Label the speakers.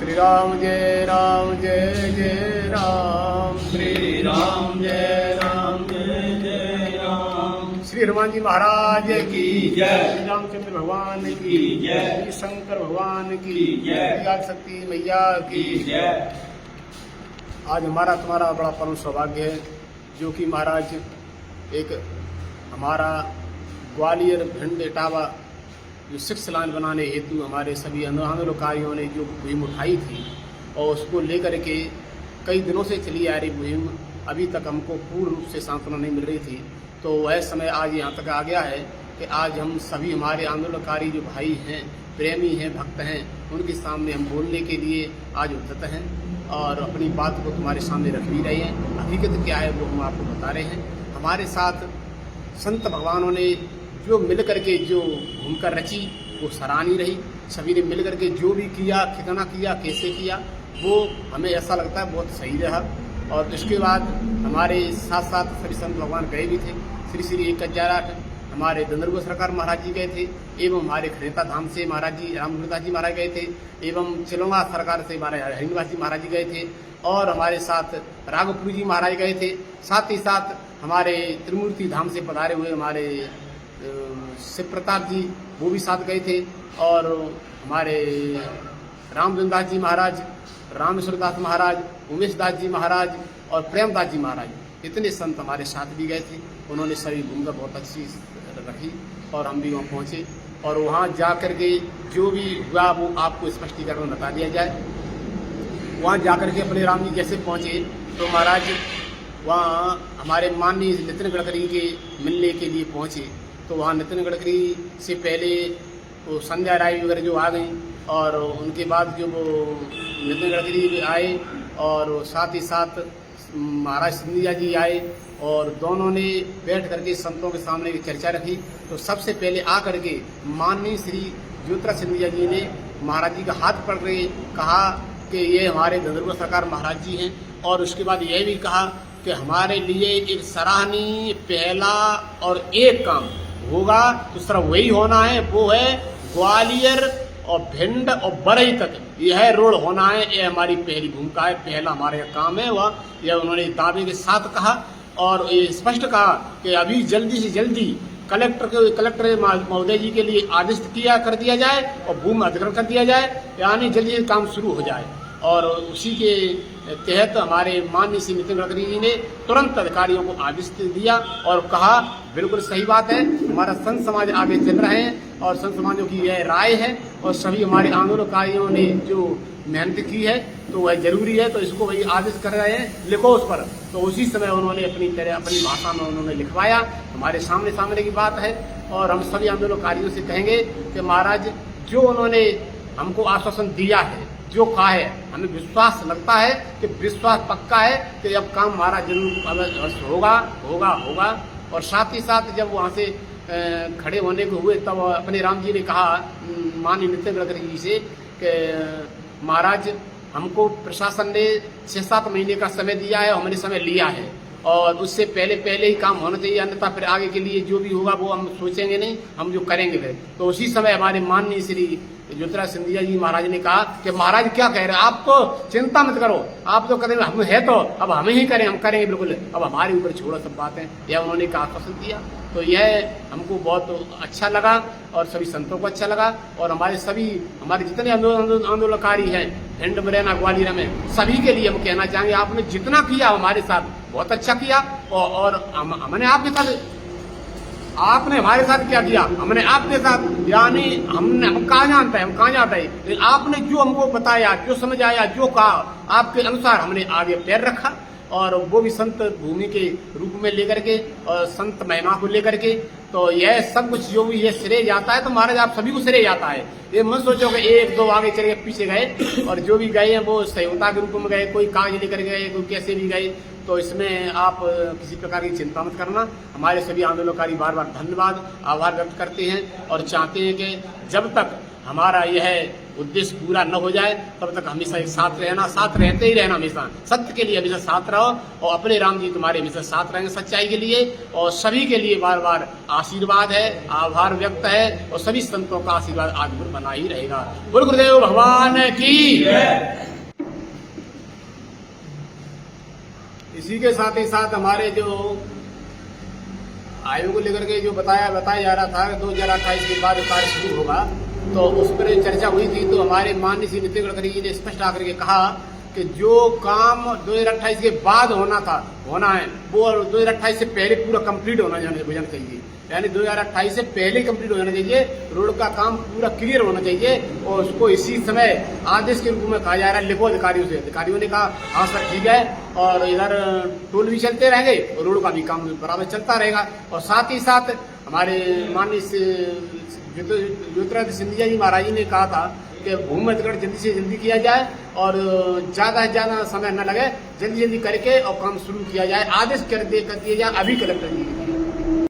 Speaker 1: श्री राम जय जय राम।
Speaker 2: श्री राम जय जय राम।
Speaker 1: श्री हनुमान जी महाराज
Speaker 2: की जय।
Speaker 1: श्री रामचंद्र भगवान
Speaker 2: की जय।
Speaker 1: श्री शंकर भगवान
Speaker 2: की जय।
Speaker 1: श्री आदिशक्ति मैया की
Speaker 2: जय।
Speaker 1: आज हमारा तुम्हारा बड़ा परम सौभाग्य है जो कि महाराज एक हमारा ग्वालियर भिंड इटावा जो 6 लाइन बनाने हेतु हमारे सभी आंदोलनकारियों ने जो मुहिम उठाई थी और उसको लेकर के कई दिनों से चली आ रही मुहिम अभी तक हमको पूर्ण रूप से सांत्वना नहीं मिल रही थी। तो वह समय आज यहाँ तक आ गया है कि आज हम सभी हमारे आंदोलनकारी जो भाई हैं, प्रेमी हैं, भक्त हैं, उनके सामने हम बोलने के लिए आज उद्यत हैं और अपनी बात को तुम्हारे सामने रख भी रहे हैं। हकीकत क्या है वो हम आपको बता रहे हैं। हमारे साथ संत भगवानों ने जो मिल करके जो घूमकर रची वो सराहनीय रही। सभी ने मिल करके जो भी किया, कितना किया, कैसे किया, वो हमें ऐसा लगता है बहुत सही रहा। और इसके बाद हमारे साथ साथ सभी संत भगवान गए भी थे। श्री श्री 1008 हमारे दंदरगुआ सरकार महाराज जी गए थे एवं हमारे खरेता धाम से महाराज जी रामदास जी महाराज गए थे एवं चिलौड़ा सरकार से हमारे हरिनिवास जी महाराज जी गए थे और हमारे साथ राघवपुरी जी महाराज गए थे। साथ ही साथ हमारे त्रिमूर्ति धाम से पधारे हुए हमारे शिव प्रताप जी वो भी साथ गए थे और हमारे रामचंद्रदास जी महाराज, रामेश्वर दास महाराज, उमेश दास जी महाराज और प्रेमदास जी महाराज, इतने संत हमारे साथ भी गए थे। उन्होंने सभी भूमिका बहुत अच्छी रखी और हम भी वहाँ पहुँचे और वहाँ जा कर के जो भी हुआ वो आपको स्पष्टीकरण बता दिया जाए। वहाँ जा कर के अपने राम जी कैसे पहुँचे तो महाराज वहाँ हमारे माननीय नितिन गडकरी के मिलने के लिए पहुँचे। तो वहाँ नितिन गडकरी से पहले वो संध्या राय वगैरह जो आ गई और उनके बाद जो वो नितिन गडकरी आए और साथ ही साथ महाराज सिंधिया जी आए और दोनों ने बैठ करके संतों के सामने की चर्चा रखी। तो सबसे पहले आ करके माननीय श्री ज्योतिराज सिंधिया जी ने महाराज जी का हाथ पकड़ के कहा कि ये हमारे दंदरगुआ सरकार महाराज जी हैं और उसके बाद यह भी कहा कि हमारे लिए एक सराहनीय पहला और एक काम होगा तो सर वही होना है, वो है ग्वालियर और भिंड और बरई तक यह रोड होना है। यह हमारी पहली भूमिका है, पहला हमारे काम है वह। यह उन्होंने दावे के साथ कहा और ये स्पष्ट कहा कि अभी जल्दी से जल्दी कलेक्टर महोदय जी के लिए आदेश कर दिया जाए और भूमि अधिग्रहण कर दिया जाए, यानी जल्दी काम शुरू हो जाए। और उसी के तहत हमारे माननीय श्री नितिन गडकरी जी ने तुरंत अधिकारियों को आदेश दिया और कहा बिल्कुल सही बात है, हमारा संत समाज आगे चल रहे हैं और संत समाजों की यह राय है और सभी हमारे आंदोलनकारियों ने जो मेहनत की है तो वह जरूरी है, तो इसको वही आदेश कर रहे हैं, लिखो उस पर। तो उसी समय उन्होंने अपनी भाषा में उन्होंने लिखवाया। हमारे सामने की बात है और हम सभी आंदोलनकारियों से कहेंगे कि महाराज जो उन्होंने हमको आश्वासन दिया है, जो कहा है, हमें विश्वास लगता है कि विश्वास पक्का है कि अब काम हमारा जरूर होगा। और साथ ही साथ जब वहाँ से खड़े होने को हुए तब अपने राम जी ने कहा माननीय नितिन गडकरी जी से कि महाराज हमको प्रशासन ने 6-7 महीने का समय दिया है, हमने समय लिया है और उससे पहले ही काम होना चाहिए, अन्यथा फिर आगे के लिए जो भी होगा वो हम सोचेंगे नहीं, हम जो करेंगे फिर। तो उसी समय हमारे माननीय श्री ज्योतिराज सिंधिया जी महाराज ने कहा कि महाराज क्या कह रहे हैं, आप तो चिंता मत करो, आप तो करेंगे, हम है तो अब हमें ही करें, हम करेंगे बिल्कुल, अब हमारे ऊपर छोड़ो सब बातें। यह उन्होंने कहा आश्वासन दिया। तो यह हमको बहुत अच्छा लगा और सभी संतों को अच्छा लगा और हमारे जितने आंदोलनकारी हैं भिंड मुरैना ग्वालियर में सभी के लिए हम कहना चाहेंगे आपने जितना किया हमारे साथ बहुत अच्छा किया और हमने आपके साथ, आपने हमारे साथ क्या किया, हमने आपके साथ, यानी हम कहाँ जानते हैं, हम कहाँ जाते हैं, लेकिन आपने जो हमको बताया, जो समझ आया, जो कहा, आपके अनुसार हमने आगे पैर रखा और वो भी संत भूमि के रूप में लेकर के और संत महिमा को लेकर के। तो यह सब कुछ जो भी ये श्रेय जाता है तो महाराज आप सभी को श्रेय जाता है। ये मत सोचो कि 1-2 आगे चले गए पीछे गए और जो भी गए हैं वो सहयोगिता के रूप में गए, कोई कागज लेकर गए, कोई कैसे भी गए। तो इसमें आप किसी प्रकार की चिंता मत करना। हमारे सभी आंदोलनकारी बार बार धन्यवाद आभार व्यक्त करते हैं और चाहते हैं कि जब तक हमारा यह उद्देश्य पूरा न हो जाए तब तक हमेशा एक साथ रहना, साथ रहते ही रहना, हमेशा सत्य के लिए हमेशा साथ रहो और अपने राम जी तुम्हारे हमेशा साथ रहेंगे सच्चाई के लिए। और सभी के लिए बार बार आशीर्वाद है, आभार व्यक्त है और सभी संतों का आशीर्वाद आगे बना ही रहेगा। बोल गुरुदेव भगवान की। इसी के साथ ही साथ हमारे जो आयोग को लेकर के जो बताया जा रहा था 2028 के बाद कार्य शुरू होगा, तो उस पर चर्चा हुई थी। तो हमारे माननीय श्री नितिन गडकरी जी ने स्पष्ट आकर के कहा कि जो काम 2028 के बाद होना है वो 2028 से पहले पूरा कंप्लीट होना चाहिए, यानी 2028 से पहले कंप्लीट हो जाना चाहिए। रोड का काम पूरा क्लियर होना चाहिए और उसको इसी समय आदेश के रूप में कहा जा रहा है, लिखो अधिकारियों से। अधिकारियों ने कहा हाँ सर ठीक है, और इधर टोल भी चलते रहेंगे और रोड का भी काम बराबर चलता रहेगा। और साथ ही साथ हमारे माननीय ज्योतिरादित्य सिंधिया जी महाराज जी ने कहा था कि भूमि अधिग्रहण जल्दी से जल्दी किया जाए और ज़्यादा से ज़्यादा समय न लगे, जल्दी करके और काम शुरू किया जाए। आदेश कर दिए जाए अभी कलेक्टर जी